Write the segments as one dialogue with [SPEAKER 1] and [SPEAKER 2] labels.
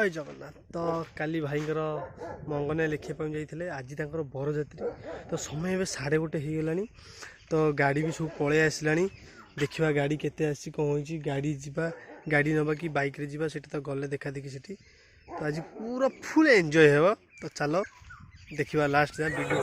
[SPEAKER 1] जय जगन्नाथ। तो काली भाईंकर मंगना लिखा जाते आज तक बरजात्री तो समय ए 1:30 हो गलानी। तो गाड़ी भी सब पलि आसला। देखा गाड़ी केते आसी कौन हो गाड़ी जीवा गाड़ी नवा कि बाइक रे जीवा सेठी तो गले देखा देखी सेठी। तो आज पूरा फुल एंजॉय हे। तो चलो देखा लास्ट जा वीडियो।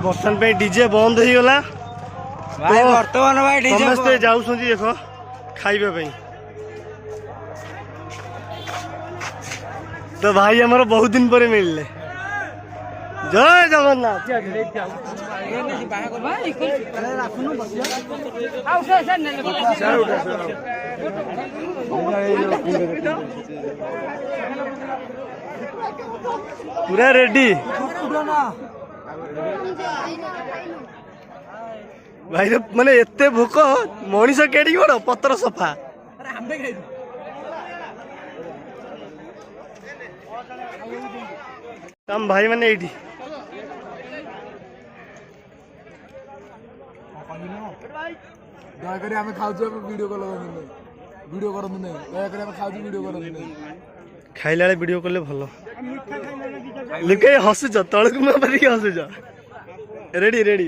[SPEAKER 1] ବର୍ତ୍ତମାନ ପାଇଁ ଡିଜେ ବନ୍ଦ ହେଇଗଲା
[SPEAKER 2] ଭାଇ ବର୍ତ୍ତମାନ ଭାଇ ଡିଜେ
[SPEAKER 1] ସମସ୍ତେ ଯାଉଛନ୍ତି ଦେଖ ଖାଇବା ପାଇଁ। ତ ଭାଇ ଆମର ବହୁତ ଦିନ ପରେ ମିଳିଲେ। ଜୟ ଜଗନ୍ନାଥ। ପୁରା ରେଡି ଭାଇ ମାନେ ଏତେ ଭୋକ ମଣିଷ କେଡି ବଡ ପତ୍ର ସଫା। ଆମ ଭାଇ ମାନେ ଏଇଠି
[SPEAKER 3] ଦୟାକରି ଆମେ ଖାଉଛୁ ଆମେ ଭିଡିଓ କଲ୍ କରନ୍ତୁ ନାହିଁ ଭିଡିଓ କରନ୍ତୁ ନାହିଁ ଦୟାକରି ଆମେ ଖାଉଛୁ ଭିଡିଓ କରନ୍ତୁ ନାହିଁ।
[SPEAKER 1] ଖାଇଲା ବେଳେ ଭିଡିଓ କଲେ ଭଲ। ଲୁକେଇ ହସୁଛ ତଳକୁ ମାରିକି ହସୁଛ। Ready ready